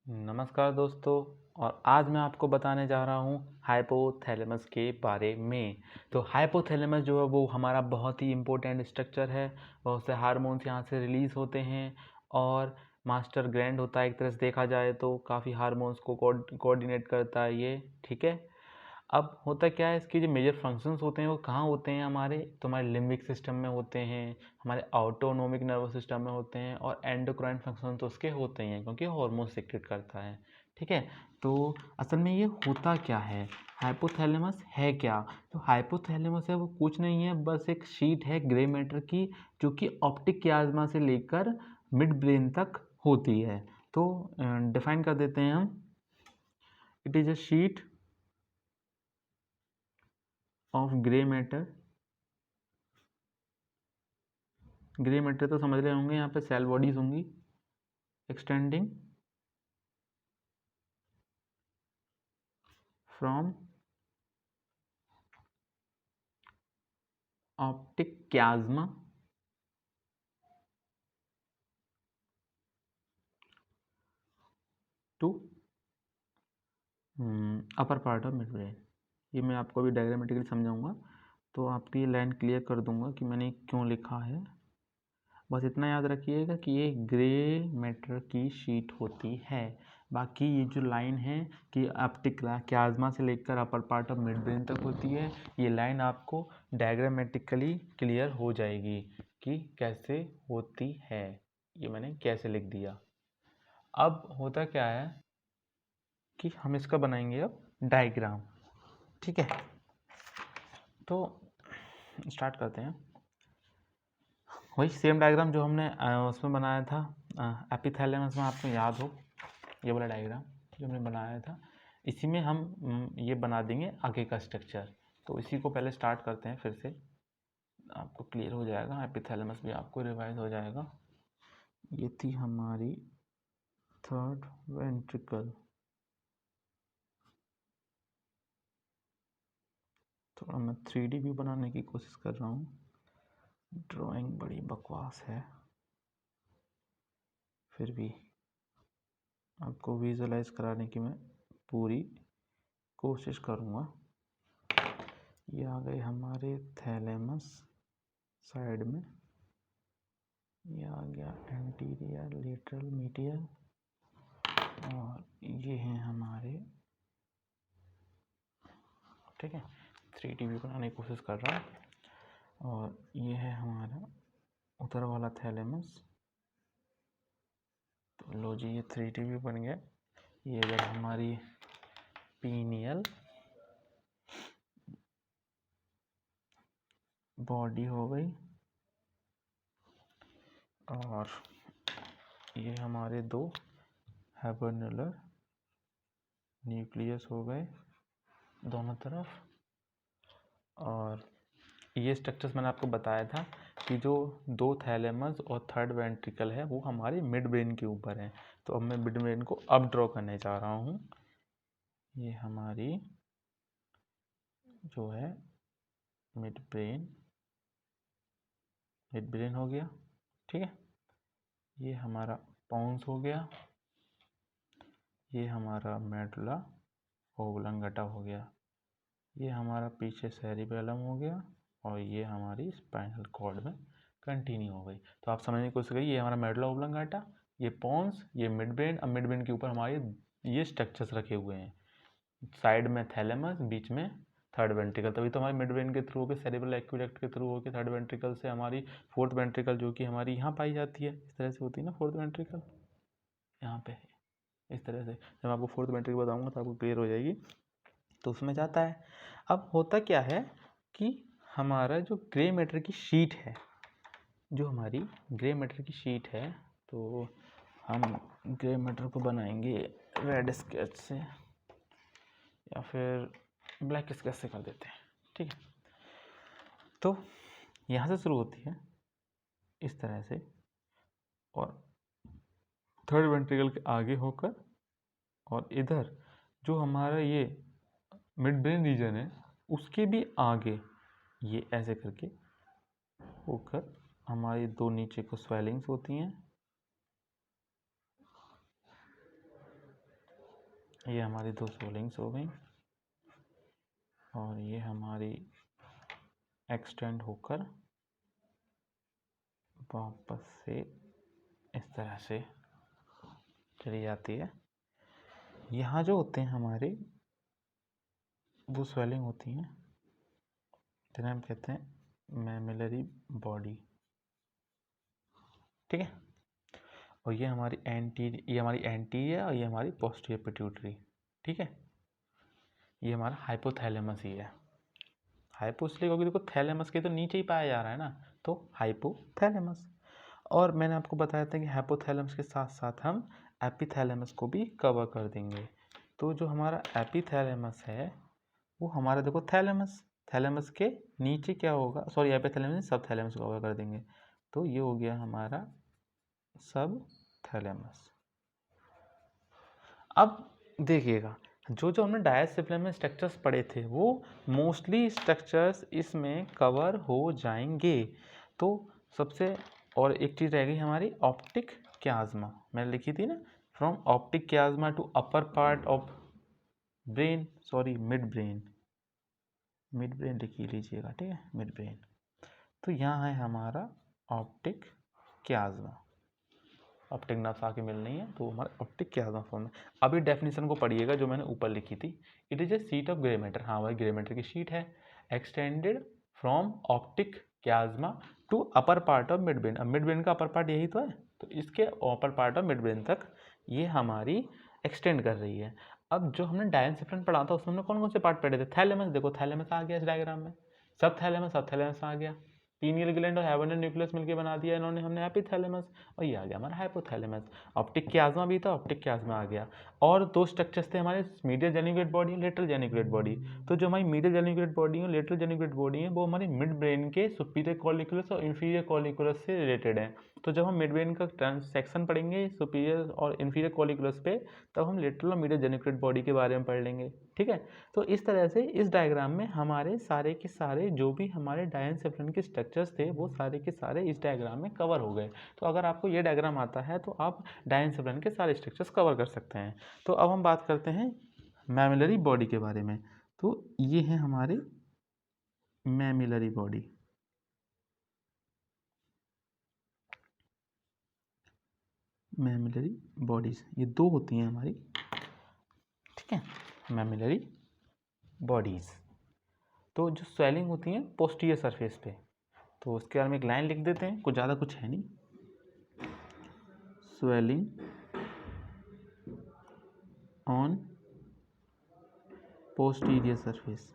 नमस्कार दोस्तों। और आज मैं आपको बताने जा रहा हूँ हाइपोथैलेमस के बारे में। तो हाइपोथैलेमस जो है वो हमारा बहुत ही इम्पोर्टेंट स्ट्रक्चर है। बहुत से हार्मोन्स यहाँ से रिलीज़ होते हैं और मास्टर ग्लैंड होता है, एक तरह से देखा जाए तो काफ़ी हार्मोन्स को कोऑर्डिनेट करता है ये, ठीक है। अब होता क्या है, इसके जो मेजर फंक्शंस होते हैं वो कहाँ होते हैं हमारे, तो हमारे लिम्बिक सिस्टम में होते हैं, हमारे ऑटोनोमिक नर्वस सिस्टम में होते हैं, और एंडोक्राइन फंक्शन तो उसके होते ही हैं क्योंकि हार्मोन सिक्रेट करता है, ठीक है। तो असल में ये होता क्या है, हाइपोथैलेमस है क्या? तो हाइपोथैलेमस है वो कुछ नहीं है, बस एक शीट है ग्रे मैटर की, जो कि ऑप्टिक कियाज्मा से लेकर मिड ब्रेन तक होती है। तो डिफाइन कर देते हैं हम, it is a sheet of grey matter. Grey matter तो समझ रहे होंगे, यहाँ पे सेल बॉडीज होंगी extending from optic chiasma to upper part of mid brain. ये मैं आपको अभी डायग्रामेटिकली समझाऊंगा, तो आपकी लाइन क्लियर कर दूंगा कि मैंने क्यों लिखा है। बस इतना याद रखिएगा कि ये ग्रे मैटर की शीट होती है। बाकी ये जो लाइन है कि ऑप्टिक क्याज्मा से लेकर अपर पार्ट ऑफ मिड ब्रेन तक होती है, ये लाइन आपको डायग्रामेटिकली क्लियर हो जाएगी कि कैसे होती है। ये मैंने कैसे लिख दिया। अब होता क्या है कि हम इसका बनाएंगे अब डायग्राम, ठीक है। तो स्टार्ट करते हैं। वही सेम डायग्राम जो हमने उसमें बनाया था एपिथैलेमस में, आपको याद हो ये वाला डायग्राम जो हमने बनाया था, इसी में हम ये बना देंगे आगे का स्ट्रक्चर। तो इसी को पहले स्टार्ट करते हैं, फिर से आपको क्लियर हो जाएगा, एपिथैलेमस भी आपको रिवाइज हो जाएगा। ये थी हमारी थर्ड वेंट्रिकल। थोड़ा मैं 3D व्यू बनाने की कोशिश कर रहा हूँ, ड्राइंग बड़ी बकवास है, फिर भी आपको विजुअलाइज कराने की मैं पूरी कोशिश करूँगा। ये आ गए हमारे थैलेमस साइड में, ये आ गया एंटीरियर लेटरल मीडियल, और ये हैं हमारे, ठीक है। 3D व्यू बनाने की कोशिश कर रहा हूँ। और ये है हमारा उधर वाला थैलेमस। तो लो जी, ये 3D व्यू बन गया। ये जब हमारी पीनियल बॉडी हो गई, और ये हमारे दो हाइबरनुलर न्यूक्लियस हो गए दोनों तरफ। और ये स्ट्रक्चर्स मैंने आपको बताया था कि जो दो थैलेमस और थर्ड वेंट्रिकल है वो हमारे मिड ब्रेन के ऊपर है। तो अब मैं मिड ब्रेन को अब ड्रॉ करने जा रहा हूँ। ये हमारी जो है मिड ब्रेन हो गया, ठीक है। ये हमारा पोन्स हो गया, ये हमारा मेडुला ओब्लंगेटा हो गया, ये हमारा पीछे सेरिबेलम हो गया, और ये हमारी स्पाइनल कॉर्ड में कंटिन्यू हो गई। तो आप समझने की कोशिश करिए, ये हमारा मेडुला ओब्लंगेटा, ये पोन्स, ये मिड ब्रेन। अब मिड ब्रेन के ऊपर हमारे ये स्ट्रक्चर्स रखे हुए हैं, साइड में थैलेमस, बीच में थर्ड वेंट्रिकल। तभी तो हमारे मिड ब्रेन के थ्रू होकर सेरेब्रल एक्विडक्ट के थ्रू होकर थर्ड वेंट्रिकल से हमारी फोर्थ वेंट्रिकल जो कि हमारी यहाँ पाई जाती है, इस तरह से होती है ना फोर्थ वेंट्रिकल, यहाँ पे इस तरह से। जब आपको फोर्थ वेंट्रिकल बताऊंगा तो आपको क्लियर हो जाएगी। तो उसमें जाता है। अब होता क्या है कि हमारा जो ग्रे मैटर की शीट है, जो हमारी ग्रे मैटर की शीट है, तो हम ग्रे मैटर को बनाएंगे रेड स्केच से या फिर ब्लैक स्केच से कर देते हैं, ठीक है। तो यहाँ से शुरू होती है इस तरह से, और थर्ड वेंट्रिकल के आगे होकर, और इधर जो हमारा ये मिड ब्रेन रीजन है उसके भी आगे ये ऐसे करके होकर हमारी दो नीचे को स्वेलिंग्स होती हैं, ये हमारी 2 स्वेलिंग्स हो गई और ये हमारी एक्सटेंड होकर वापस से इस तरह से चली जाती है। यहाँ जो होते हैं हमारे वो स्वेलिंग होती हैं जिन्हें हम कहते हैं मैमिलरी बॉडी, ठीक है। और ये हमारी एंटीरियर और ये हमारी पोस्टीरियर पिट्यूटरी, ठीक है। ये हमारा हाइपोथैलेमस ही है। हाइपो इसलिए क्योंकि देखो थैलेमस के तो नीचे ही पाया जा रहा है ना, तो हाइपोथैलेमस। और मैंने आपको बताया था कि हाइपोथैलेमस के साथ साथ हम एपिथैलेमस को भी कवर कर देंगे। तो जो हमारा एपिथैलेमस है वो हमारा देखो थैलेमस के नीचे क्या होगा, सॉरी एपिथैलेमस सब थैलेमस को कवर कर देंगे। तो ये हो गया हमारा सब थैलेमस। अब देखिएगा जो जो हमने डायसिप्लिन में स्ट्रक्चर्स पढ़े थे वो मोस्टली स्ट्रक्चर्स इसमें कवर हो जाएंगे। तो सबसे और एक चीज़ रह गई हमारी ऑप्टिक क्याज्मा, मैंने लिखी थी ना, from optic chiasma to upper part of brain, sorry mid brain लिख लीजिएगा, ठीक है, मिड ब्रेन। तो यहाँ है हमारा ऑप्टिक क्याज्मा, ऑप्टिक नर्व्स आके मिल रही है तो हमारा ऑप्टिक क्याज्मा फॉर्म है। अभी डेफिनेशन को पढ़िएगा जो मैंने ऊपर लिखी थी, it is a sheet of grey matter. हाँ भाई ग्रे मैटर की शीट है, extended from optic chiasma to upper part of mid brain. अब मिड ब्रेन का अपर पार्ट यही तो है, तो इसके upper part of mid brain तक ये हमारी एक्सटेंड कर रही है। अब जो हमने डायंसेफ्रन पढ़ा था उसमें हमने कौन कौन से पार्ट पढ़े थे, थैलेमस, देखो थैलेमस आ गया इस डायग्राम में, सब थैलेमस आ गया, पीनियल ग्लैंड और हैवोनियल न्यूक्लियस मिलकर बना दिया इन्होंने, हमने एपिथैलेमस, और ये आ गया हमारा हाइपोथैलेमस। ऑप्टिक क्याज्मा भी था, ऑप्टिक क्याज्मा आ गया। और 2 स्ट्रक्चर्स थे हमारे, medial geniculate body, lateral geniculate body. तो जो हमारी मीडियल जेनिकुलेट बॉडी है, लेटरल जेनिकुलेट बॉडी है, वो हमारी मिड ब्रेन के सुपीरियर कॉलिकुलस और इंफीरियर कॉलिकुलस से रिलेटेड है। तो जब हम मिड ब्रेन का सेक्शन पढ़ेंगे सुपीरियर और इंफीरियर कॉलिकुलस पे, तब हम लेटरल और मीडियल जेनिकुलेट बॉडी के बारे में पढ़ लेंगे, ठीक है। तो इस तरह से इस डायग्राम में हमारे सारे के सारे जो भी हमारे डायंसेफ्रन के स्ट्रक्चर्स थे वो सारे के सारे इस डायग्राम में कवर हो गए। तो अगर आपको ये डायग्राम आता है तो आप डायंसेफ्रन के सारे स्ट्रक्चर्स कवर कर सकते हैं। तो अब हम बात करते हैं मैमिलरी बॉडी के बारे में। तो ये है हमारी मैमिलरी बॉडी। मैमिलरी बॉडीज ये 2 होती हैं हमारी, ठीक है, मैमिलरी बॉडीज। तो जो स्वेलिंग होती है पोस्टीरियर सरफेस पे, तो उसके बारे में एक लाइन लिख देते हैं, कुछ ज़्यादा कुछ है नहीं। स्वेलिंग ऑन पोस्टीरियर सरफेस,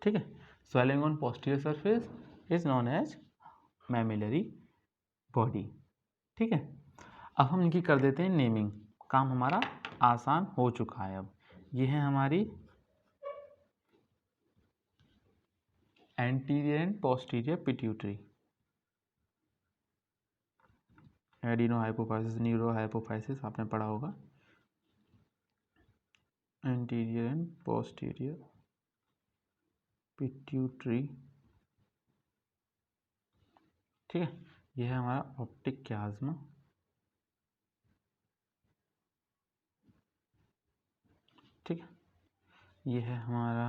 ठीक है, swelling on posterior surface is known as mammillary body, ठीक है। अब हम इनकी कर देते हैं नेमिंग, काम हमारा आसान हो चुका है। अब ये है हमारी anterior and posterior pituitary, adeno hypophysis, neuro hypophysis आपने पढ़ा होगा, एंटीरियर एंड पोस्टीरियर पिट्यूटरी, ठीक है। यह है हमारा ऑप्टिक क्याज्मा, ठीक है। यह है हमारा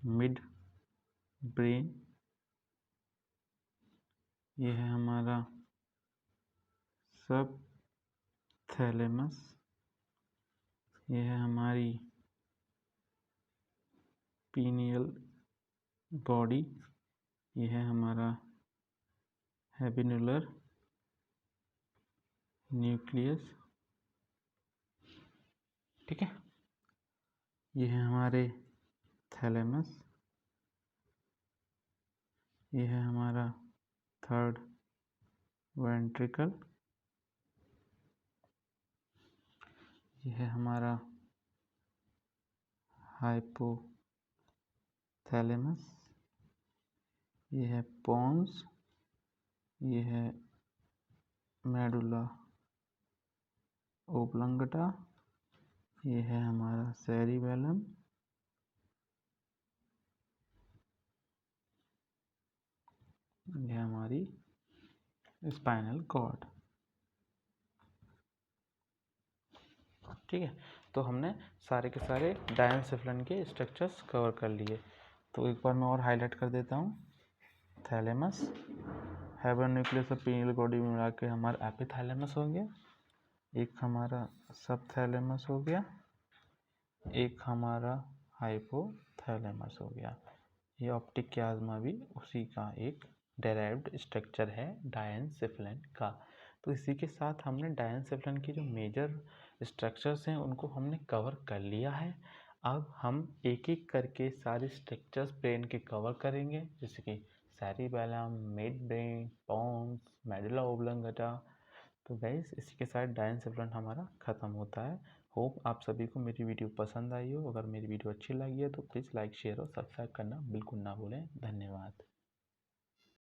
मिड ब्रेन, यह है हमारा सब थैलेमस, यह है हमारी पीनियल बॉडी, यह है हमारा हैबिनुलर न्यूक्लियस, ठीक है। यह है हमारे थैलेमस, यह है हमारा थर्ड वेंट्रिकल, यह है हमारा हाइपोथैलेमस, यह है पोन्स, यह है मेडुला ओब्लंगटा, यह है हमारा सेरिबेलम, ये हमारी स्पाइनल कॉर्ड। ठीक है, तो हमने सारे के सारे डायनसेफलन के स्ट्रक्चर्स कवर कर लिए। तो एक बार मैं और हाईलाइट कर देता हूँ। थैलेमस, हैबर न्यूक्लियस और पीनियल बॉडी में मिला के हमारा एपिथैलेमस हो गया, एक हमारा सब थैलेमस हो गया, एक हमारा हाइपोथैलेमस हो गया। ये ऑप्टिक कियाज्मा भी उसी का एक डेराइव्ड स्ट्रक्चर है डायनसेफलन का। तो इसी के साथ हमने डायनसेफलन की जो मेजर स्ट्रक्चर्स हैं उनको हमने कवर कर लिया है। अब हम एक एक करके सारे स्ट्रक्चर्स ब्रेन के कवर करेंगे, जैसे कि cerebellum, mid brain, pons, medulla oblongata. तो गाइस इसी के साथ डायनसेफलन हमारा ख़त्म होता है। होप आप सभी को मेरी वीडियो पसंद आई हो। अगर मेरी वीडियो अच्छी लगी है तो प्लीज़ लाइक, शेयर और सब्सक्राइब करना बिल्कुल ना भूलें। धन्यवाद।